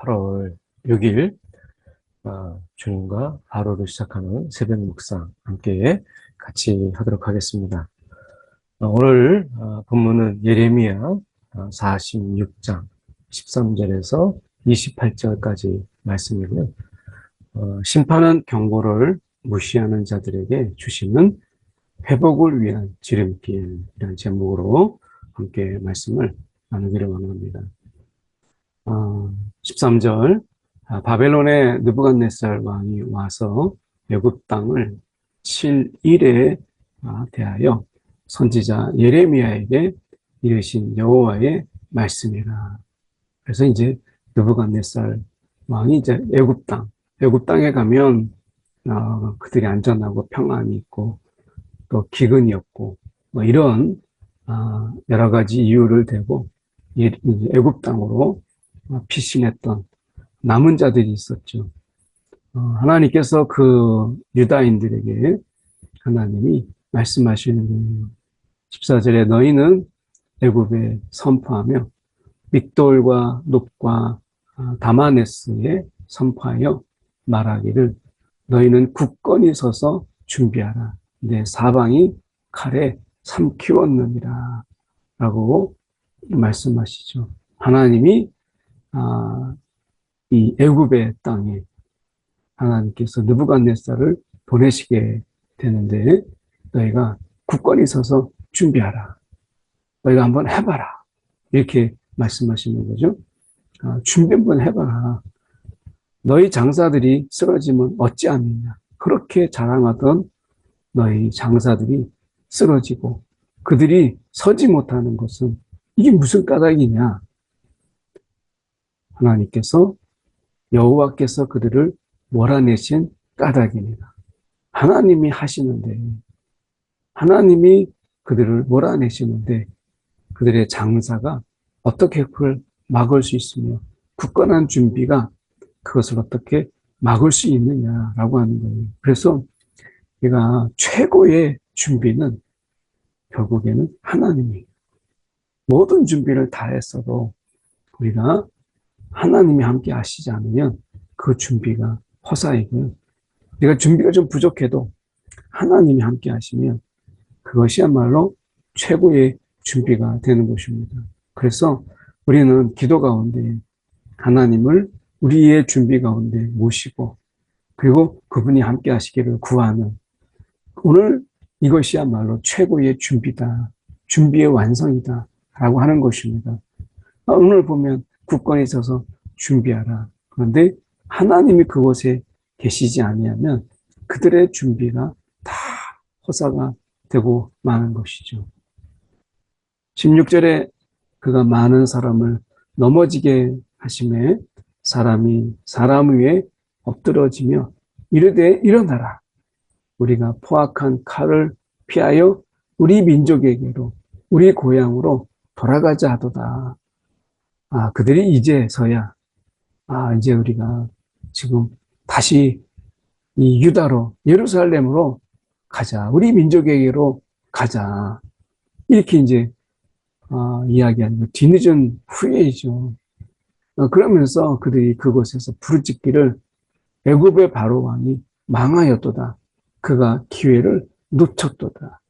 8월 6일 주님과 하루를 시작하는 새벽 묵상 함께 같이 하도록 하겠습니다. 오늘 본문은 예레미야 46장 13절에서 28절까지 말씀이고요. 심판은 경고를 무시하는 자들에게 주시는 회복을 위한 지름길이라는 제목으로 함께 말씀을 나누기를 원합니다. 13절 바벨론의 느부갓네살 왕이 와서 애굽 땅을 7일에 대하여 선지자 예레미야에게 이르신 여호와의 말씀이라. 그래서 이제 느부갓네살 왕이 이제 애굽 땅에 가면 그들이 안전하고 평안이 있고 또 기근이 없고 뭐 이런 여러 가지 이유를 대고 애굽 땅으로 피신했던 남은 자들이 있었죠. 하나님께서 그 유다인들에게 하나님이 말씀하시는 거예요. 14절에 너희는 애굽에 선포하며 믹돌과 눕과 다마네스에 선포하여 말하기를 너희는 굳건히 서서 준비하라. 내 사방이 칼에 삼키웠느니라 라고 말씀하시죠. 하나님이 이 애굽의 땅에 하나님께서 느부갓네살을 보내시게 되는데 너희가 굳건히 서서 준비하라. 너희가 한번 해봐라. 이렇게 말씀하시는 거죠. 준비 한번 해봐라. 너희 장사들이 쓰러지면 어찌하느냐. 그렇게 자랑하던 너희 장사들이 쓰러지고 그들이 서지 못하는 것은 이게 무슨 까닭이냐. 하나님께서 여호와께서 그들을 몰아내신 까닭입니다. 하나님이 하시는데 하나님이 그들을 몰아내시는데 그들의 장사가 어떻게 그걸 막을 수 있으며 굳건한 준비가 그것을 어떻게 막을 수 있느냐라고 하는 거예요. 그래서 우리가 최고의 준비는 결국에는 하나님이 모든 준비를 다 했어도 우리가 하나님이 함께 하시지 않으면 그 준비가 허사이고요. 우리가 준비가 좀 부족해도 하나님이 함께 하시면 그것이야말로 최고의 준비가 되는 것입니다. 그래서 우리는 기도 가운데 하나님을 우리의 준비 가운데 모시고 그리고 그분이 함께 하시기를 구하는 오늘 이것이야말로 최고의 준비다. 준비의 완성이다. 라고 하는 것입니다. 오늘 보면 굳건히 서서 준비하라. 그런데 하나님이 그곳에 계시지 아니하면 그들의 준비가 다 허사가 되고 마는 것이죠. 16절에 그가 많은 사람을 넘어지게 하심에 사람이 사람 위에 엎드러지며 이르되 일어나라. 우리가 포악한 칼을 피하여 우리 민족에게로 우리 고향으로 돌아가자 하도다. 그들이 이제서야 이제 우리가 지금 다시 이 유다로 예루살렘으로 가자. 우리 민족에게로 가자. 이렇게 이제 이야기하는 거 뒤늦은 후회이죠. 그러면서 그들이 그곳에서 부르짖기를 애굽의 바로 왕이 망하였도다. 그가 기회를 놓쳤도다.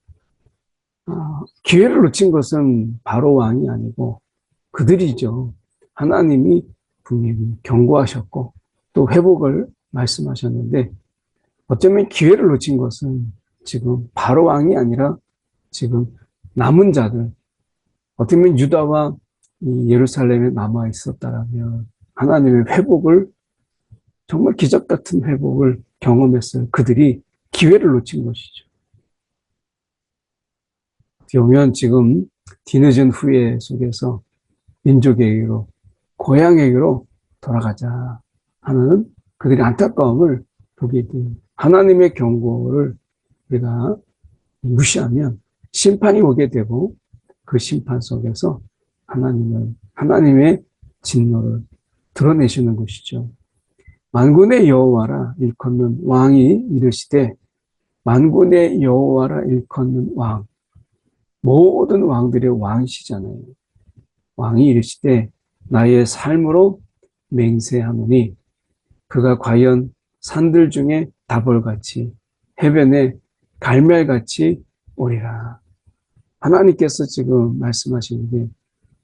기회를 놓친 것은 바로 왕이 아니고 그들이죠. 하나님이 분명히 경고하셨고 또 회복을 말씀하셨는데 어쩌면 기회를 놓친 것은 지금 바로 왕이 아니라 지금 남은 자들 어떻게 보면 유다와 예루살렘에 남아 있었다라면 하나님의 회복을 정말 기적 같은 회복을 경험했어요. 그들이 기회를 놓친 것이죠. 어떻게 보면 지금 뒤늦은 후회 속에서 민족에게로 고향에게로 돌아가자 하는 그들의 안타까움을 보게 돼요. 하나님의 경고를 우리가 무시하면 심판이 오게 되고 그 심판 속에서 하나님의 진노를 드러내시는 것이죠. 만군의 여호와라 일컫는 왕이 이르시되 만군의 여호와라 일컫는 왕 모든 왕들의 왕이시잖아요. 왕이 이르시되 나의 삶으로 맹세하노니 그가 과연 산들 중에 다볼같이 해변에 갈멜같이 오리라. 하나님께서 지금 말씀하시는 게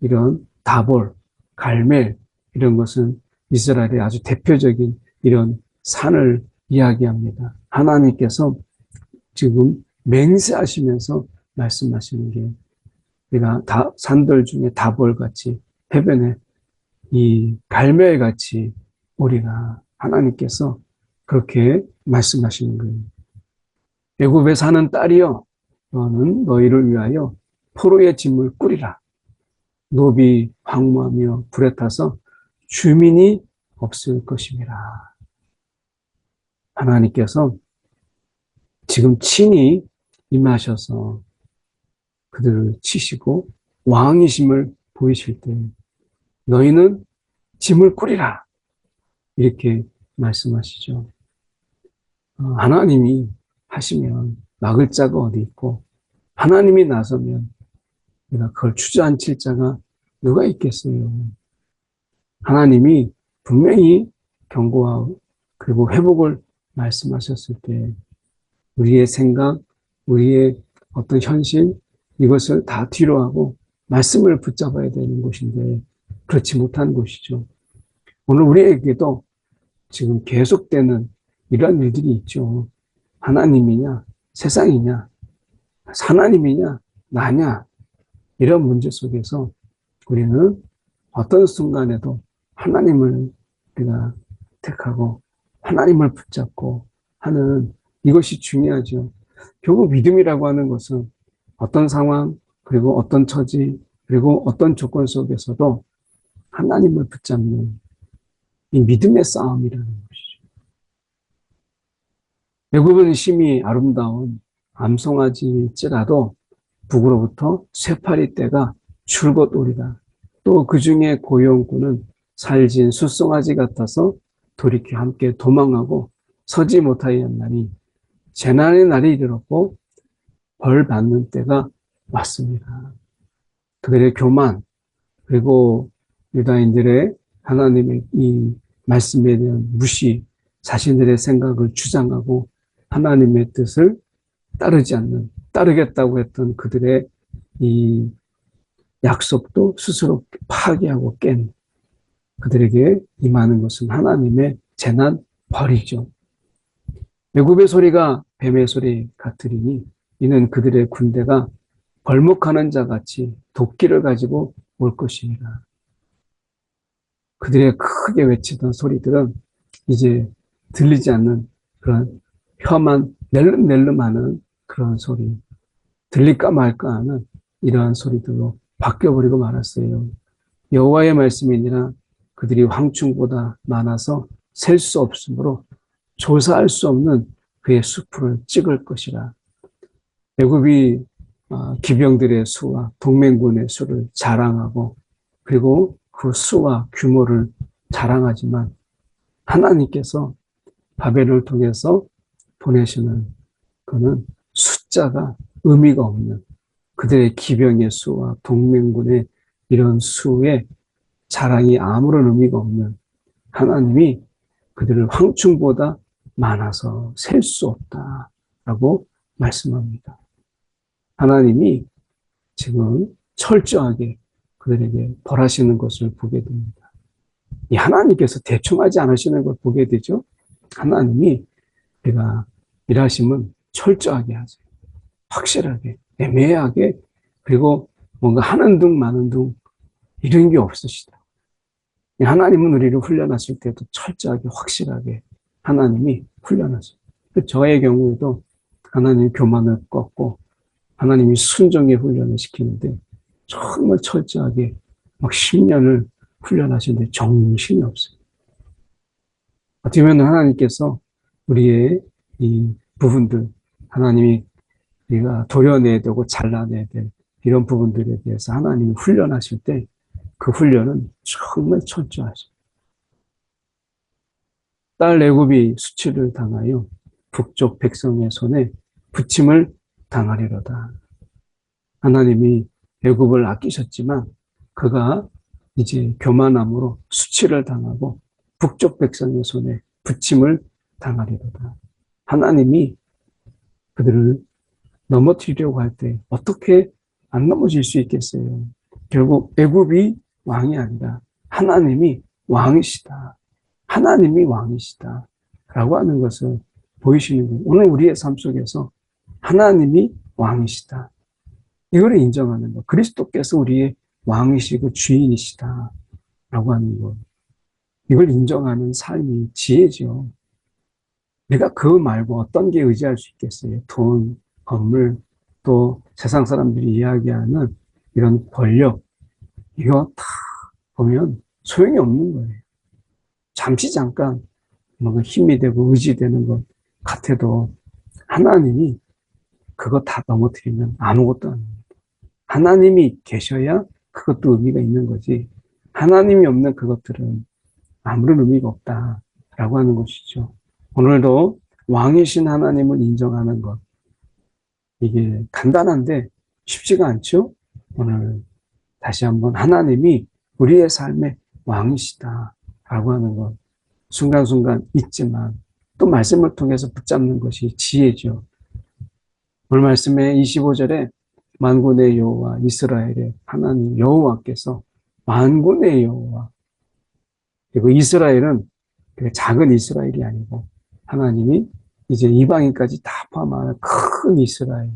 이런 다볼, 갈멜 이런 것은 이스라엘의 아주 대표적인 이런 산을 이야기합니다. 하나님께서 지금 맹세하시면서 말씀하시는 게 우리가 산들 중에 다볼같이 해변에 이 갈멜같이 오리라. 하나님께서 그렇게 말씀하시는 거예요. 애굽에 사는 딸이여 너는 너희를 위하여 포로의 짐을 꾸리라. 노비 황무하며 불에 타서 주민이 없을 것임이라. 하나님께서 지금 친히 임하셔서 그들을 치시고 왕이심을 보이실 때 너희는 짐을 꾸리라. 이렇게 말씀하시죠. 하나님이 하시면 막을 자가 어디 있고 하나님이 나서면 내가 그걸 주저앉힐 자가 누가 있겠어요. 하나님이 분명히 경고하고 그리고 회복을 말씀하셨을 때 우리의 생각, 우리의 어떤 현실 이것을 다 뒤로하고 말씀을 붙잡아야 되는 곳인데 그렇지 못한 곳이죠. 오늘 우리에게도 지금 계속되는 이러한 일들이 있죠. 하나님이냐 세상이냐 하나님이냐 나냐 이런 문제 속에서 우리는 어떤 순간에도 하나님을 우리가 택하고 하나님을 붙잡고 하는 이것이 중요하죠. 결국 믿음이라고 하는 것은 어떤 상황 그리고 어떤 처지 그리고 어떤 조건 속에서도 하나님을 붙잡는 이 믿음의 싸움이라는 것이죠. 애굽은 심히 아름다운 암송아지일지라도 북으로부터 쇠파리 떼가 줄곧 오리라. 또 그 중에 고용꾼은 살진 숫송아지 같아서 돌이켜 함께 도망하고 서지 못하였나니 재난의 날이 이르렀고 벌 받는 때가 왔습니다. 그들의 교만 그리고 유다인들의 하나님의 이 말씀에 대한 무시, 자신들의 생각을 주장하고 하나님의 뜻을 따르지 않는, 따르겠다고 했던 그들의 이 약속도 스스로 파괴하고 깬 그들에게 임하는 것은 하나님의 재난 벌이죠. 애굽의 소리가 뱀의 소리 같으리니 이는 그들의 군대가 벌목하는 자 같이 도끼를 가지고 올 것입니다. 그들의 크게 외치던 소리들은 이제 들리지 않는 그런 혀만 낼름낼름하는 그런 소리, 들릴까 말까 하는 이러한 소리들로 바뀌어버리고 말았어요. 여호와의 말씀이니라 그들이 황충보다 많아서 셀 수 없으므로 조사할 수 없는 그의 수풀을 찍을 것이라. 애굽이 기병들의 수와 동맹군의 수를 자랑하고 그리고 그 수와 규모를 자랑하지만 하나님께서 바벨을 통해서 보내시는 그는 숫자가 의미가 없는 그들의 기병의 수와 동맹군의 이런 수의 자랑이 아무런 의미가 없는 하나님이 그들을 황충보다 많아서 셀 수 없다라고 말씀합니다. 하나님이 지금 철저하게 그들에게 벌하시는 것을 보게 됩니다. 이 하나님께서 대충 하지 않으시는 걸 보게 되죠. 하나님이 우리가 일하심은 철저하게 하세요. 확실하게, 애매하게, 그리고 뭔가 하는 둥 마는 둥 이런 게 없으시다. 하나님은 우리를 훈련하실 때도 철저하게 확실하게 하나님이 훈련하세요. 저의 경우에도 하나님이 교만을 꺾고 하나님이 순종의 훈련을 시키는데 정말 철저하게 막 10년을 훈련하시는데 정신이 없어요. 어떻게 보면 하나님께서 우리의 이 부분들, 하나님이 우리가 도려내야 되고 잘라내야 될 이런 부분들에 대해서 하나님이 훈련하실 때 그 훈련은 정말 철저하죠. 딸 애굽이 수치를 당하여 북쪽 백성의 손에 부침을 당하리로다. 하나님이 애굽을 아끼셨지만 그가 이제 교만함으로 수치를 당하고 북쪽 백성의 손에 부침을 당하리로다. 하나님이 그들을 넘어뜨리려고 할 때 어떻게 안 넘어질 수 있겠어요? 결국 애굽이 왕이 아니라 하나님이 왕이시다. 하나님이 왕이시다. 라고 하는 것을 보이시는 거예요. 오늘 우리의 삶 속에서 하나님이 왕이시다. 이걸 인정하는 것. 그리스도께서 우리의 왕이시고 주인이시다. 라고 하는 것. 이걸 인정하는 삶이 지혜죠. 내가 그 말고 어떤 게 의지할 수 있겠어요? 돈, 건물, 또 세상 사람들이 이야기하는 이런 권력. 이거 다 보면 소용이 없는 거예요. 잠시 잠깐 뭔가 힘이 되고 의지되는 것 같아도 하나님이 그거 다 넘어뜨리면 아무것도 아닙니다. 하나님이 계셔야 그것도 의미가 있는 거지. 하나님이 없는 그것들은 아무런 의미가 없다라고 하는 것이죠. 오늘도 왕이신 하나님을 인정하는 것. 이게 간단한데 쉽지가 않죠? 오늘 다시 한번 하나님이 우리의 삶의 왕이시다라고 하는 것. 순간순간 있지만 또 말씀을 통해서 붙잡는 것이 지혜죠. 오늘 말씀에 25절에 만군의 여호와 이스라엘의 하나님 여호와께서 만군의 여호와 그리고 이스라엘은 작은 이스라엘이 아니고 하나님이 이제 이방인까지 다 포함하는 큰 이스라엘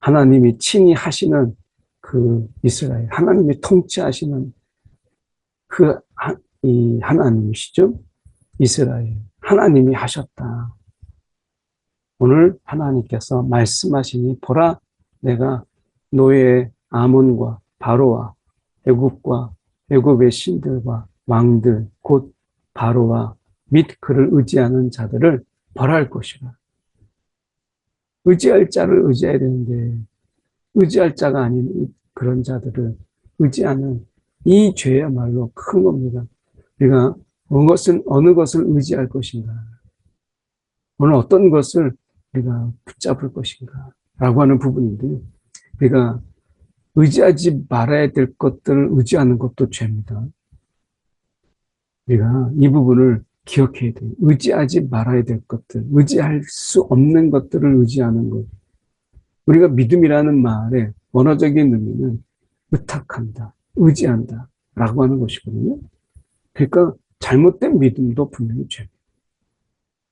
하나님이 친히 하시는 그 이스라엘 하나님이 통치하시는 이 하나님이시죠. 이스라엘 하나님이 하셨다. 오늘 하나님께서 말씀하시니 보라 내가 노예 아몬과 바로와 애굽과 애굽의 신들과 왕들 곧 바로와 및 그를 의지하는 자들을 벌할 것이라. 의지할 자를 의지해야 되는데 의지할 자가 아닌 그런 자들을 의지하는 이 죄야말로 큰 겁니다. 우리가 어느 것을 의지할 것인가 오늘 어떤 것을 우리가 붙잡을 것인가 라고 하는 부분인데요. 우리가 의지하지 말아야 될 것들을 의지하는 것도 죄입니다. 우리가 이 부분을 기억해야 돼요. 의지하지 말아야 될 것들, 의지할 수 없는 것들을 의지하는 것. 우리가 믿음이라는 말의 원어적인 의미는 의탁한다, 의지한다 라고 하는 것이거든요. 그러니까 잘못된 믿음도 분명히 죄입니다.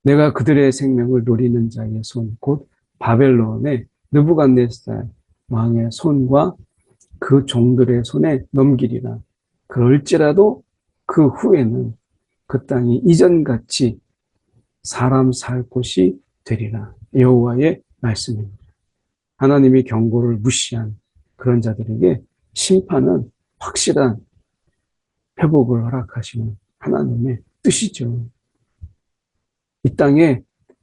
내가 그들의 생명을 노리는 자의 손, 곧 바벨론의 느부갓네살 왕의 손과 그 종들의 손에 넘기리라. 그럴지라도 그 후에는 그 땅이 이전같이 사람 살 곳이 되리라. 여호와의 말씀입니다. 하나님의 경고를 무시한 그런 자들에게 심판은 확실한 회복을 허락하시는 하나님의 뜻이죠. 이 땅에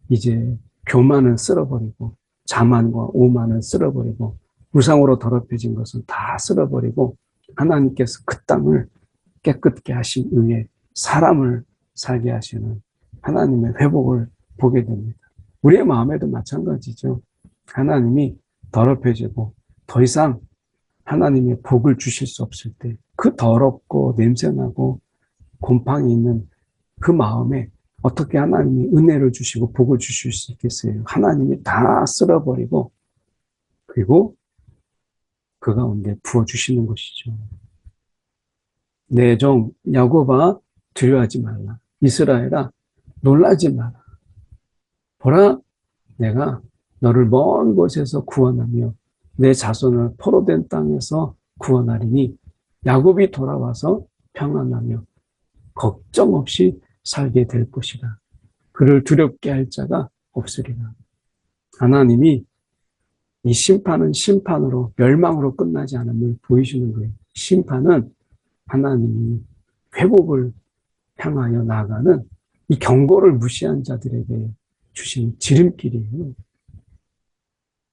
이제 교만은 쓸어버리고 자만과 오만은 쓸어버리고 우상으로 더럽혀진 것은 다 쓸어버리고 하나님께서 그 땅을 깨끗게 하신 후에 사람을 살게 하시는 하나님의 회복을 보게 됩니다. 우리의 마음에도 마찬가지죠. 하나님이 더럽혀지고 더 이상 하나님의 복을 주실 수 없을 때 그 더럽고 냄새나고 곰팡이 있는 그 마음에 어떻게 하나님이 은혜를 주시고 복을 주실 수 있겠어요? 하나님이 다 쓸어버리고 그리고 그 가운데 부어주시는 것이죠. 내 종 야곱아 두려워하지 말라. 이스라엘아 놀라지 마라. 보라 내가 너를 먼 곳에서 구원하며 내 자손을 포로된 땅에서 구원하리니 야곱이 돌아와서 평안하며 걱정 없이 살게 될 것이라. 그를 두렵게 할 자가 없으리라. 하나님이 이 심판은 심판으로 멸망으로 끝나지 않음을 보이시는 거예요. 심판은 하나님이 회복을 향하여 나아가는 이 경고를 무시한 자들에게 주신 지름길이에요.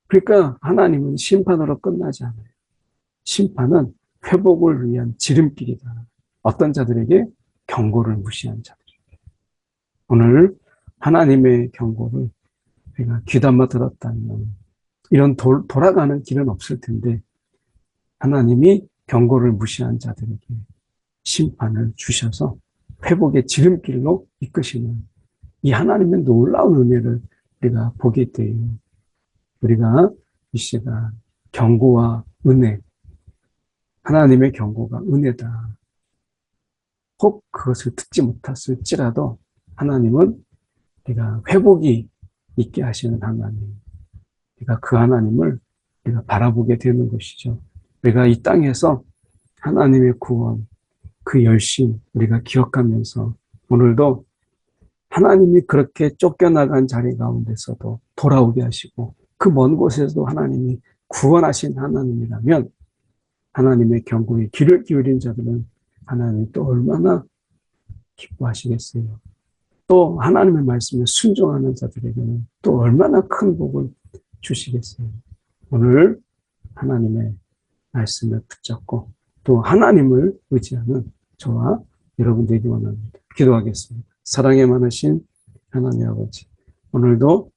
그러니까 하나님은 심판으로 끝나지 않아요. 심판은 회복을 위한 지름길이다. 어떤 자들에게? 경고를 무시한 자들에게. 오늘 하나님의 경고를 우리가 귀담아 들었다면 이런 돌아가는 길은 없을 텐데 하나님이 경고를 무시한 자들에게 심판을 주셔서 회복의 지름길로 이끄시는 이 하나님의 놀라운 은혜를 우리가 보게 돼요. 우리가 이 시간 경고와 은혜, 하나님의 경고가 은혜다. 혹 그것을 듣지 못했을지라도 하나님은 우리가 회복이 있게 하시는 하나님, 우리가 그 하나님을 우리가 바라보게 되는 것이죠. 우리가 이 땅에서 하나님의 구원, 그 열심 우리가 기억하면서 오늘도 하나님이 그렇게 쫓겨나간 자리 가운데서도 돌아오게 하시고 그 먼 곳에서도 하나님이 구원하신 하나님이라면 하나님의 경고에 귀를 기울인 자들은 하나님이 또 얼마나 기뻐하시겠어요. 또 하나님의 말씀에 순종하는 자들에게는 또 얼마나 큰 복을 주시겠어요. 오늘 하나님의 말씀을 붙잡고 또 하나님을 의지하는 저와 여러분 되기 원합니다. 기도하겠습니다. 사랑에 많으신 하나님 아버지, 오늘도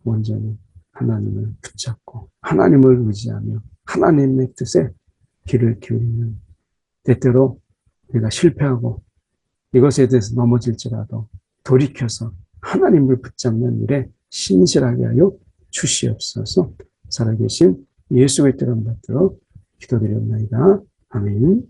온전히 하나님을 붙잡고 하나님을 의지하며 하나님의 뜻에 귀를 기울이는 때때로 우리가 실패하고 이것에 대해서 넘어질지라도 돌이켜서 하나님을 붙잡는 일에 신실하게 하여 주시옵소서. 살아계신 예수의 뜻을 받들어 기도드렸나이다. 아멘.